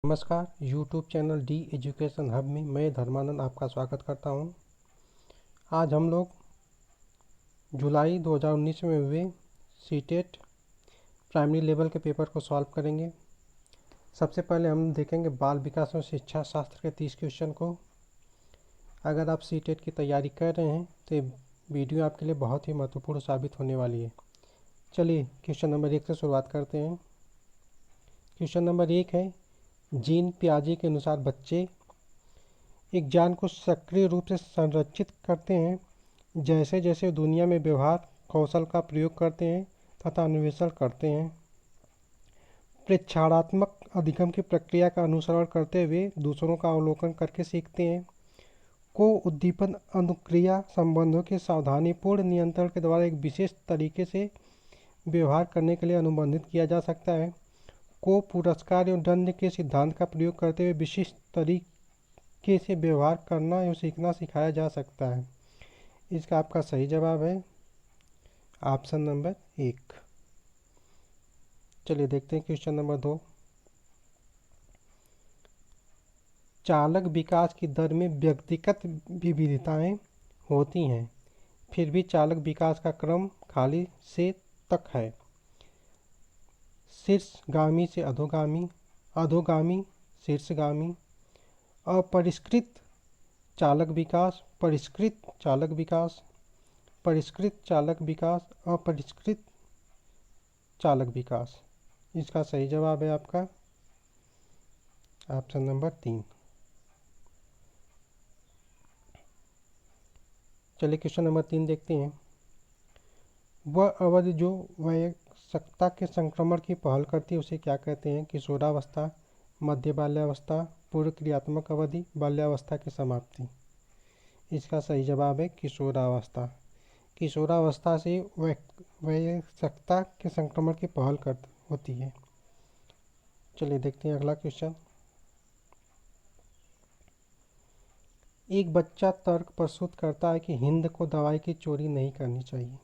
नमस्कार, YouTube channel D education hub में मैं धर्मानंद आपका स्वागत करता हूं। आज हम लोग जुलाई 2019 में हुए सीटेट प्राइमरी लेवल के पेपर को सॉल्व करेंगे। सबसे पहले हम देखेंगे बाल विकास और शिक्षा शास्त्र के 30 क्वेश्चन को। अगर आप सीटेट की तैयारी कर रहे हैं तो ये वीडियो आपके लिए बहुत ही महत्वपूर्ण साबित होने वाली है। चलिए क्वेश्चन नंबर 1 से शुरुआत करते हैं। क्वेश्चन नंबर 1 है, जीन पियाजे के अनुसार बच्चे एक ज्ञान को सक्रिय रूप से संरचित करते हैं जैसे जैसे दुनिया में व्यवहार कौशल का प्रयोग करते हैं तथा अन्वेषण करते हैं। प्रेक्षाणात्मक अधिगम की प्रक्रिया का अनुसरण करते हुए दूसरों का अवलोकन करके सीखते हैं। को उद्दीपन अनुक्रिया संबंधों के सावधानीपूर्ण नियंत्रण के द्वारा एक विशेष तरीके से व्यवहार करने के लिए अनुबंधित किया जा सकता है। को पुरस्कार एवं दंड के सिद्धांत का प्रयोग करते हुए विशिष्ट तरीके से व्यवहार करना एवं सीखना सिखाया जा सकता है। इसका आपका सही जवाब है ऑप्शन नंबर 1। चलिए देखते हैं क्वेश्चन नंबर 2। चालक विकास की दर में व्यक्तिगत विविधताएं होती हैं, फिर भी चालक विकास का क्रम खाली से तक है। शीर्षगामी से अधोगामी, अधोगामी शीर्षगामी, अपरिष्कृत चालक विकास, परिष्कृत चालक विकास, परिष्कृत चालक विकास, अपरिष्कृत चालक विकास। इसका सही जवाब है आपका ऑप्शन नंबर 3। चलिए क्वेश्चन नंबर 3 देखते हैं। वह अवधि जो वयस्कता के संक्रमण की पहल करती है उसे क्या कहते हैं? किशोरावस्था, मध्य बाल्यावस्था, पूर्व क्रियात्मक अवधि, बाल्यावस्था की समाप्ति। इसका सही जवाब है किशोरावस्था। किशोरावस्था से वयस्कता के संक्रमण की पहल होती है। चलिए देखते हैं अगला क्वेश्चन। एक बच्चा तर्क प्रस्तुत करता है कि हिंद को दवाई की चोरी नहीं करनी चाहिए।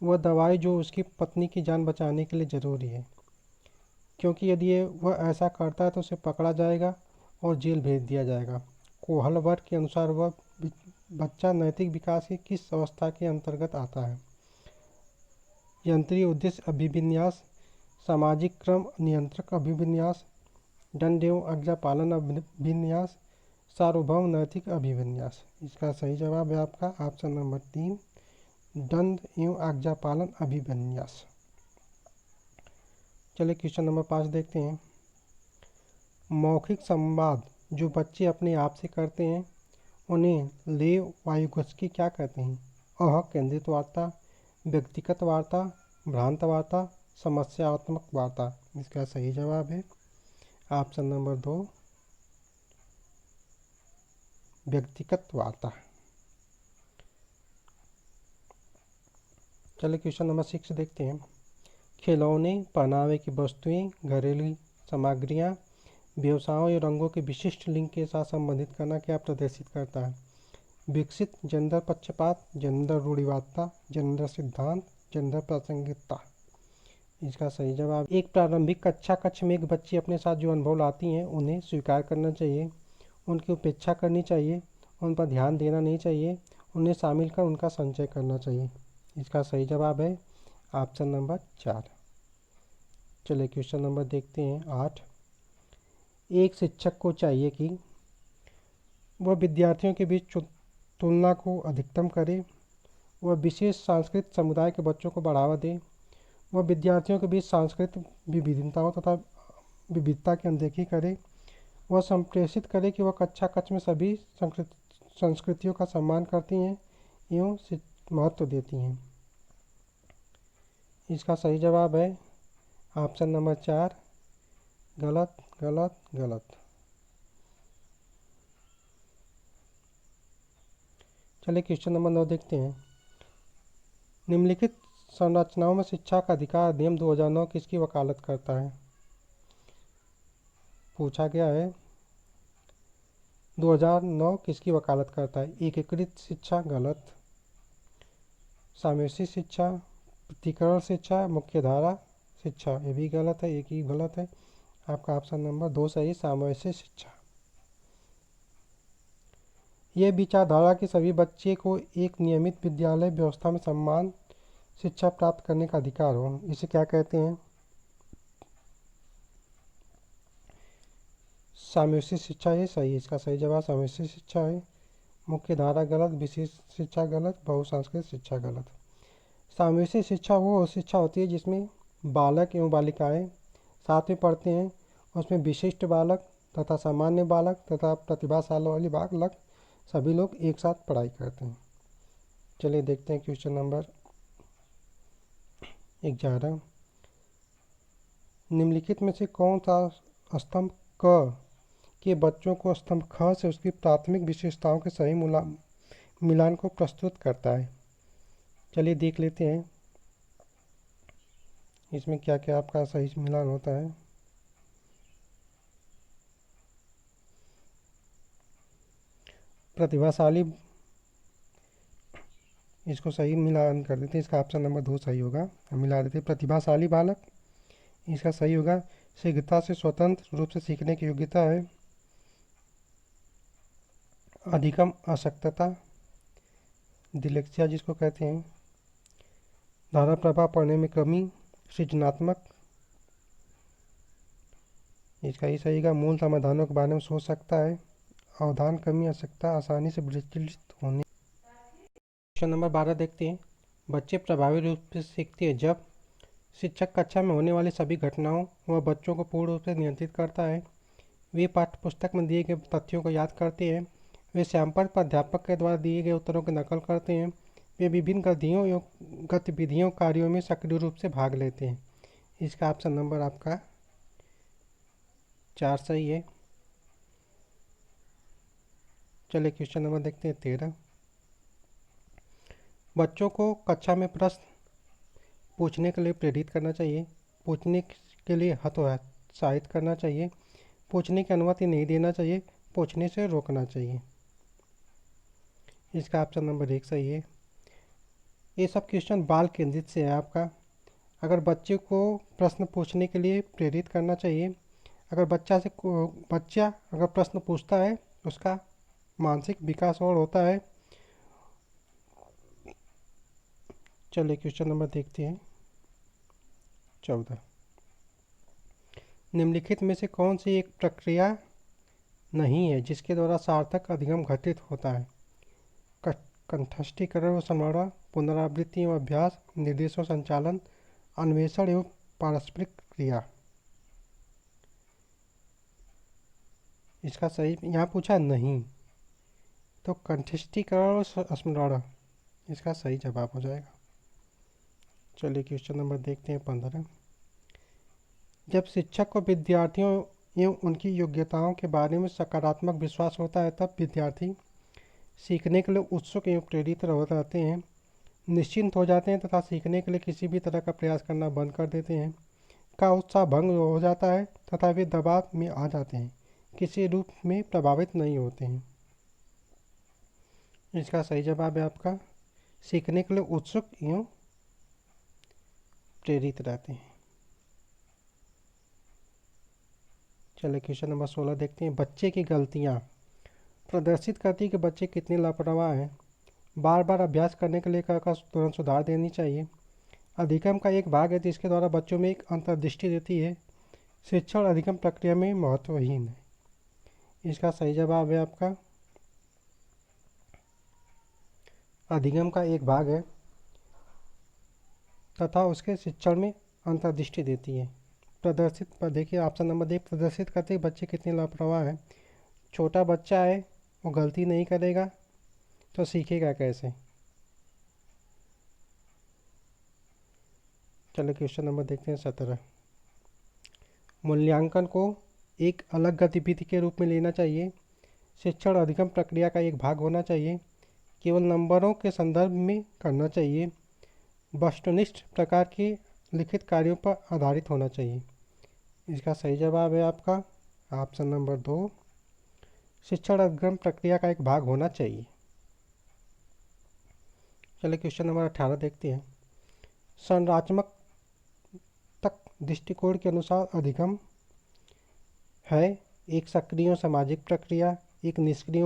वह दवाई जो उसकी पत्नी की जान बचाने के लिए ज़रूरी है, क्योंकि यदि वह ऐसा करता है तो उसे पकड़ा जाएगा और जेल भेज दिया जाएगा। कोहल वर्ग के अनुसार वह बच्चा नैतिक विकास की किस अवस्था के अंतर्गत आता है? यंत्रीय उद्देश्य अभिविन्यास, सामाजिक क्रम नियंत्रक अभिविन्यास, दंड एवं आज्ञा पालन अभिविन्यास, सार्वभौम नैतिक अभिविन्यास। इसका सही जवाब है आपका ऑप्शन नंबर 3, दंड एवं आज्ञा पालन अभिविन्यास। चलिए क्वेश्चन नंबर 5 देखते हैं। मौखिक संवाद जो बच्चे अपने आप से करते हैं उन्हें ले वायुगस्की क्या कहते हैं? अह केंद्रित वार्ता, व्यक्तिगत वार्ता, भ्रांत वार्ता, समस्यात्मक वार्ता। इसका सही जवाब है ऑप्शन नंबर 2, व्यक्तिगत वार्ता। चलिए क्वेश्चन नंबर 6 देखते हैं। खिलौने, पहनावे की वस्तुएं, घरेलू सामग्रियां, व्यवसायों या रंगों के विशिष्ट लिंग के साथ संबंधित करना क्या प्रदर्शित करता है? विकसित जेंडर पक्षपात, जेंडर रूढ़िवादिता, जेंडर सिद्धांत, जेंडर प्रासंगिकता। इसका सही जवाब, एक प्रारंभिक कक्षा कक्ष में एक बच्चे अपने साथ जो अनुभव लाती हैं उन्हें स्वीकार करना चाहिए, उनकी उपेक्षा करनी चाहिए, उन पर ध्यान देना नहीं चाहिए, उन्हें शामिल कर उनका संचय करना चाहिए। इसका सही जवाब है ऑप्शन नंबर 4। चलिए क्वेश्चन नंबर देखते हैं 8। एक शिक्षक को चाहिए कि वह विद्यार्थियों के बीच तुलना को अधिकतम करे, वह विशेष सांस्कृतिक समुदाय के बच्चों को बढ़ावा दे, वह विद्यार्थियों के बीच सांस्कृतिक विभिन्नताओं तथा विविधता की अनदेखी करे, वह संप्रेषित करे कि वह कक्षा कक्ष में सभी संस्कृतियों का सम्मान करती हैं एवं महत्व देती हैं। इसका सही जवाब है ऑप्शन नंबर 4, गलत गलत गलत। चलिए क्वेश्चन नंबर 9 देखते हैं। निम्नलिखित संरचनाओं में शिक्षा का अधिकार अधिनियम 2009 किसकी वकालत करता है? पूछा गया है 2009 किसकी वकालत करता है? एकीकृत शिक्षा गलत, सामूहिक शिक्षा, प्रतिकरण शिक्षा, मुख्यधारा शिक्षा, ये भी गलत है, एक ही गलत है। आपका ऑप्शन नंबर 2 सही, सामवेशी शिक्षा। ये विचारधारा कि सभी बच्चे को एक नियमित विद्यालय व्यवस्था में समान शिक्षा प्राप्त करने का अधिकार हो, इसे क्या कहते हैं? सामवेशी शिक्षा। ये सही है, इसका सही जवाब सामवेशी शिक्षा है। मुख्य धारा गलत, विशिष्ट शिक्षा गलत, बहुसांस्कृतिक शिक्षा गलत। सामवेशी शिक्षा वो शिक्षा होती है जिसमें बालक एवं बालिकाएं साथ में पढ़ते हैं। उसमें विशिष्ट बालक तथा सामान्य बालक तथा प्रतिभाशाली वाली बालक सभी लोग एक साथ पढ़ाई करते हैं। चलिए देखते हैं क्वेश्चन नंबर 11। निम्नलिखित में से कौन सा स्तंभ क के बच्चों को स्तंभ ख से उसकी प्राथमिक विशेषताओं के सही मिलान को प्रस्तुत करता है? चलिए देख लेते हैं इसमें क्या क्या आपका सही मिलान होता है। प्रतिभाशाली, इसको सही मिलान कर देते हैं, इसका ऑप्शन नंबर 2 सही होगा। हम मिला देते हैं प्रतिभाशाली बालक, इसका सही होगा। शीघ्रता से स्वतंत्र रूप से सीखने की योग्यता है। अधिगम अशक्तता, डिलेक्सिया जिसको कहते हैं। धारा प्रवाह पढ़ने में कमी, सृजनात्मक, इसका ही सही का मूल समाधानों के बारे में सोच सकता है। अवधान कमी, अशक्तता, आसानी से विचलित होने। क्वेश्चन नंबर 12 देखते हैं। बच्चे प्रभावी रूप से सीखते हैं जब शिक्षक कक्षा में होने वाली सभी घटनाओं व बच्चों को पूर्ण रूप से नियंत्रित करता है। वे पाठ्य पुस्तक में दिए गए तथ्यों को याद करते हैं। वे सैंपल पर अध्यापक के द्वारा दिए गए उत्तरों की नकल करते हैं। वे विभिन्न गतिविधियों कार्यों में सक्रिय रूप से भाग लेते हैं। इसका ऑप्शन नंबर आपका 4 सही है। चलिए क्वेश्चन नंबर देखते हैं 13। बच्चों को कक्षा में प्रश्न पूछने के लिए प्रेरित करना चाहिए, पूछने के लिए हतोत्साहित करना चाहिए, पूछने की अनुमति नहीं देना चाहिए, पूछने से रोकना चाहिए। इसका ऑप्शन नंबर 1 सही है। ये सब क्वेश्चन बाल केंद्रित से है आपका। अगर बच्चे को प्रश्न पूछने के लिए प्रेरित करना चाहिए, अगर बच्चा अगर प्रश्न पूछता है उसका मानसिक विकास और होता है। चलिए क्वेश्चन नंबर देखते हैं 14। निम्नलिखित में से कौन सी एक प्रक्रिया नहीं है जिसके द्वारा सार्थक अधिगम घटित होता है? कंठस्थीकरण व स्मरण, पुनरावृत्ति एवं अभ्यास, निर्देश और संचालन, अन्वेषण एवं पारस्परिक क्रिया। इसका सही यहाँ पूछा नहीं, तो कंठस्थीकरण और स्मरण इसका सही जवाब हो जाएगा। चलिए क्वेश्चन नंबर देखते हैं 15। जब शिक्षक को विद्यार्थियों एवं उनकी योग्यताओं के बारे में सकारात्मक विश्वास होता है तब विद्यार्थी सीखने के लिए उत्सुक एवं प्रेरित रहते हैं, निश्चिंत हो जाते हैं तथा सीखने के लिए किसी भी तरह का प्रयास करना बंद कर देते हैं। का उत्साह भंग हो जाता है तथा वे दबाव में आ जाते हैं, किसी रूप में प्रभावित नहीं होते हैं। इसका सही जवाब है आपका सीखने के लिए उत्सुक एवं प्रेरित रहते हैं। चलिए क्वेश्चन नंबर 16 देखते हैं। बच्चे की गलतियाँ प्रदर्शित करती है कि बच्चे कितने लापरवाह हैं। बार बार अभ्यास करने के लिए तुरंत सुधार देनी चाहिए। अधिगम का एक भाग है जिसके द्वारा बच्चों में एक अंतर्दृष्टि देती है। शिक्षा और अधिगम प्रक्रिया में महत्वहीन है। इसका सही जवाब है आपका अधिगम का एक भाग है तथा उसके शिक्षण में अंतर्दृष्टि देती है। प्रदर्शित पर देखिए ऑप्शन नंबर 1 प्रदर्शित करते बच्चे कितने लापरवाह हैं। छोटा बच्चा है वो गलती नहीं करेगा तो सीखेगा कैसे? चलो क्वेश्चन नंबर देखते हैं 17। मूल्यांकन को एक अलग गतिविधि के रूप में लेना चाहिए। शिक्षण अधिगम प्रक्रिया का एक भाग होना चाहिए। केवल नंबरों के संदर्भ में करना चाहिए। वस्तुनिष्ठ प्रकार के लिखित कार्यों पर आधारित होना चाहिए। इसका सही जवाब है आपका ऑप्शन नंबर 2 शिक्षण अधिगम प्रक्रिया का एक भाग होना चाहिए। चलिए क्वेश्चन नंबर 18 देखते हैं। संरचनात्मक दृष्टिकोण के अनुसार अधिगम है एक सक्रिय और सामाजिक प्रक्रिया, एक निष्क्रिय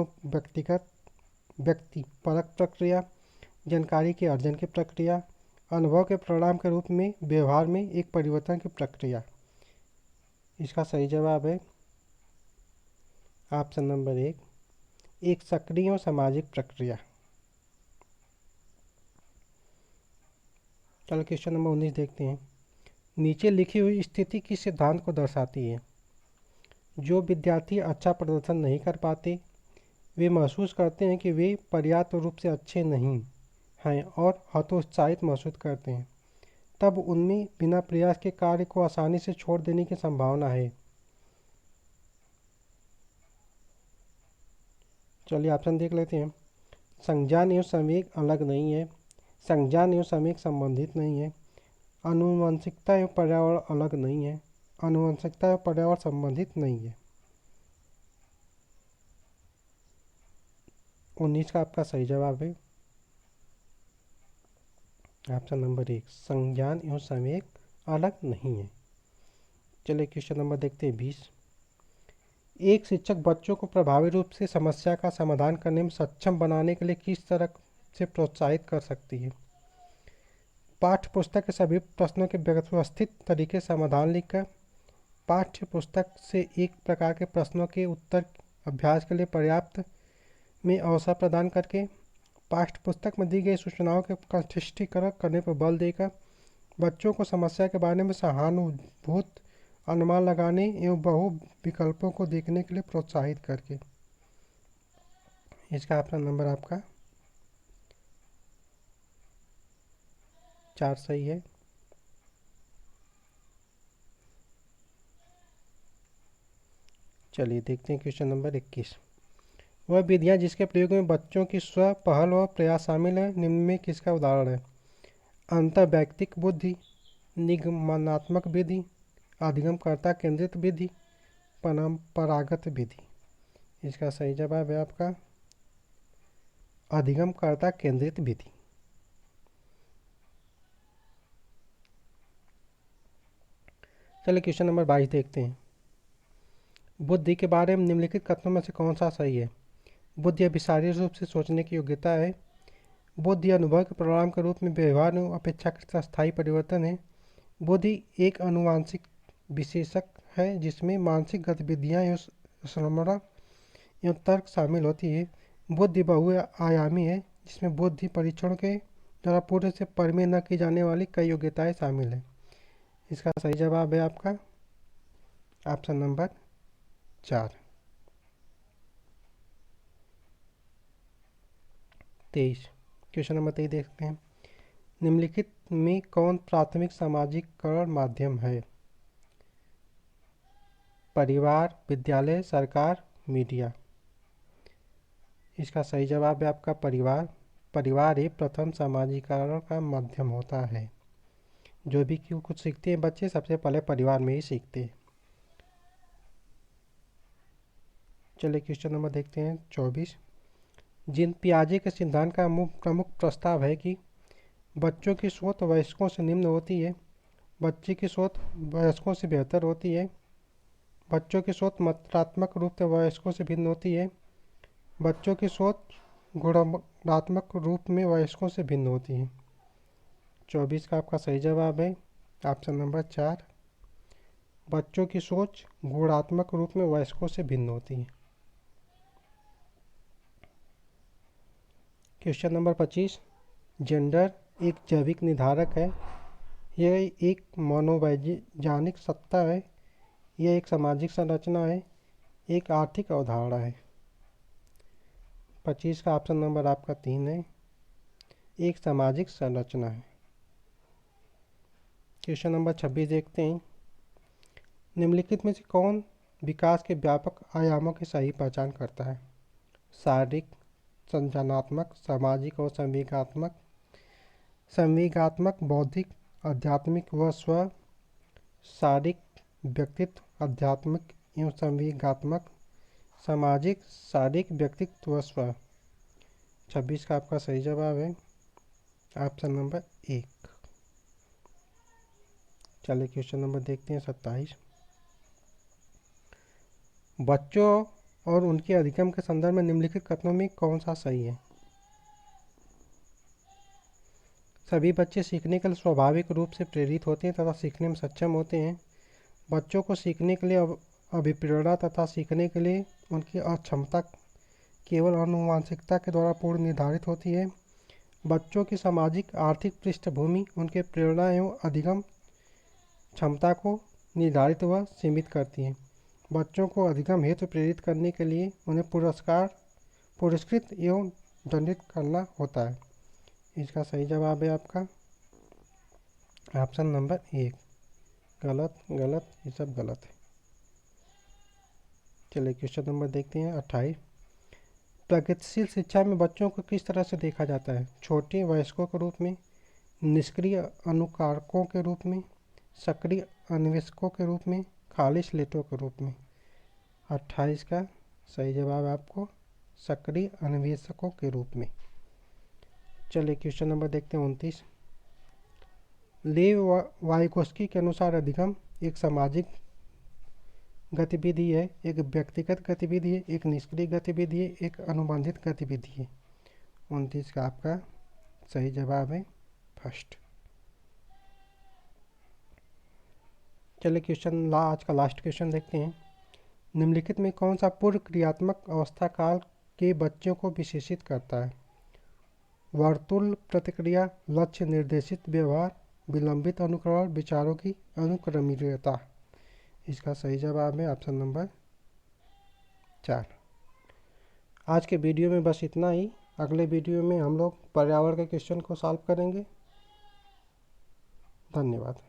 व्यक्तिपरक प्रक्रिया, जानकारी के अर्जन की प्रक्रिया, अनुभव के परिणाम के रूप में व्यवहार में एक परिवर्तन की प्रक्रिया। इसका सही जवाब है ऑप्शन नंबर एक सक्रिय और सामाजिक प्रक्रिया। चलो क्वेश्चन नंबर 19 देखते हैं। नीचे लिखी हुई स्थिति किस सिद्धांत को दर्शाती है? जो विद्यार्थी अच्छा प्रदर्शन नहीं कर पाते वे महसूस करते हैं कि वे पर्याप्त रूप से अच्छे नहीं हैं और हतोत्साहित महसूस करते हैं। तब उनमें बिना प्रयास के कार्य को आसानी से छोड़ देने की संभावना है। चलिए ऑप्शन देख लेते हैं। संज्ञान एवं संवेग अलग नहीं है, संज्ञान एवं संवेग संबंधित नहीं है, आनुवंशिकता एवं पर्यावरण अलग नहीं है, आनुवंशिकता एवं पर्यावरण संबंधित नहीं है। 19 का आपका सही जवाब है ऑप्शन नंबर 1, संज्ञान एवं संवेग अलग नहीं है। चलिए क्वेश्चन नंबर देखते हैं 20। एक शिक्षक बच्चों को प्रभावी रूप से समस्या का समाधान करने में सक्षम बनाने के लिए किस तरह से प्रोत्साहित कर सकती है? पाठ्य पुस्तक के सभी प्रश्नों के व्यवस्थित तरीके से समाधान लिखकर, पाठ्य पुस्तक से एक प्रकार के प्रश्नों के उत्तर अभ्यास के लिए पर्याप्त में अवसर प्रदान करके, पाठ्य पुस्तक में दी गई सूचनाओं के कंठस्थीकरण करने पर बल देकर, बच्चों को समस्या के बारे में सहानुभूत अनुमान लगाने एवं बहु विकल्पों को देखने के लिए प्रोत्साहित करके। इसका ऑप्शन नंबर आपका 4 सही है। चलिए देखते हैं क्वेश्चन नंबर 21। वह विधियां जिसके प्रयोग में बच्चों की स्व पहल और प्रयास शामिल है निम्न में किसका उदाहरण है? अंतर्वैयक्तिक बुद्धि, निगमनात्मक विधि, अधिगमकर्ता केंद्रित विधि, परंपरागत विधि। इसका सही जवाब है आपका अधिगमकर्ता केंद्रित विधि। चलिए क्वेश्चन नंबर 22 देखते हैं। बुद्धि के बारे में निम्नलिखित कथनों में से कौन सा सही है? बुद्धि अभिसारी रूप से सोचने की योग्यता है। बुद्धि अनुभव के परिणाम के रूप में व्यवहार में अपेक्षाकृत स्थायी परिवर्तन है। बुद्धि एक आनुवांशिक विशेषक है जिसमें मानसिक गतिविधियां एवं श्रवण एवं तर्क शामिल होती है। बुद्धि बहुआयामी है जिसमें बुद्धि परीक्षण के द्वारा पूर्ण से परिमेय न की जाने वाली कई योग्यताएं शामिल है। इसका सही जवाब है आपका ऑप्शन नंबर 4। 23 क्वेश्चन नंबर 23 देखते हैं। निम्नलिखित में कौन प्राथमिक सामाजिककरण माध्यम है? परिवार, विद्यालय, सरकार, मीडिया। इसका सही जवाब है आपका परिवार। परिवार ही प्रथम सामाजिककरण का माध्यम होता है। जो भी कुछ सीखते हैं बच्चे सबसे पहले परिवार में ही सीखते हैं। चलिए क्वेश्चन नंबर देखते हैं 24। जीन पियाजे के सिद्धांत का प्रमुख प्रस्ताव है कि बच्चों की सोच वयस्कों से निम्न होती है, बच्चे की सोच वयस्कों से बेहतर होती है, बच्चों की सोच मात्रात्मक रूप से वयस्कों से भिन्न होती है, बच्चों की सोच गुणात्मक रूप में वयस्कों से भिन्न होती है। 24 का आपका सही जवाब है ऑप्शन नंबर 4। बच्चों की सोच गुणात्मक रूप में वयस्कों से भिन्न होती है। Question number 25। जेंडर एक जैविक निर्धारक है, यह एक मनोवैज्ञानिक सत्ता है, यह एक सामाजिक संरचना है, एक आर्थिक अवधारणा है। 25 का ऑप्शन नंबर आपका 3 है, एक सामाजिक संरचना है। क्वेश्चन नंबर 26 देखते हैं। निम्नलिखित में से कौन विकास के व्यापक आयामों की सही पहचान करता है? शारीरिक, संज्ञानात्मक, सामाजिक और संवेगात्मक। संवेगात्मक, बौद्धिक, आध्यात्मिक व स्व। शारीरिक, व्यक्तित्व, आध्यात्मिक एवं संवेगात्मक। सामाजिक, शारीरिक, व्यक्तित्व व स्व। 26 का आपका सही जवाब है ऑप्शन नंबर 1। चलिए क्वेश्चन नंबर देखते हैं 27। बच्चों और उनके अधिगम के संदर्भ में निम्नलिखित कथनों में कौन सा सही है? सभी बच्चे सीखने के लिए स्वाभाविक रूप से प्रेरित होते हैं तथा सीखने में सक्षम होते हैं। बच्चों को सीखने के लिए अभिप्रेरणा तथा सीखने के लिए उनकी अक्षमता केवल आनुवंशिकता के द्वारा पूर्ण निर्धारित होती है। बच्चों की सामाजिक आर्थिक पृष्ठभूमि उनके प्रेरणा एवं अधिगम क्षमता को निर्धारित व सीमित करती है। बच्चों को अधिगम हेतु प्रेरित करने के लिए उन्हें पुरस्कृत एवं दंडित करना होता है। इसका सही जवाब है आपका ऑप्शन नंबर 1। गलत गलत ये सब गलत है। चलिए क्वेश्चन नंबर देखते हैं 28। प्रगतिशील शिक्षा में बच्चों को किस तरह से देखा जाता है? छोटे वयस्कों के रूप में, निष्क्रिय अनुकारकों के रूप में, सक्रिय अन्वेषकों के रूप में, खाली स्लेटों के रूप में। 28 का सही जवाब आपको सक्रिय अन्वेषकों के रूप में। चलिए क्वेश्चन नंबर देखते हैं 29। लेव वाइगोस्की के अनुसार अधिगम एक सामाजिक गतिविधि है, एक व्यक्तिगत गतिविधि है, एक निष्क्रिय गतिविधि है, एक अनुबंधित गतिविधि है। 29 का आपका सही जवाब है फर्स्ट। चलिए क्वेश्चन आज का लास्ट क्वेश्चन देखते हैं। निम्नलिखित में कौन सा पूर्व क्रियात्मक अवस्था काल के बच्चों को विशेषित करता है? वर्तुल प्रतिक्रिया, लक्ष्य निर्देशित व्यवहार, विलंबित अनुकरण, विचारों की अनुक्रमणीयता। इसका सही जवाब है ऑप्शन नंबर 4। आज के वीडियो में बस इतना ही। अगले वीडियो में हम लोग पर्यावरण के क्वेश्चन को सॉल्व करेंगे। धन्यवाद।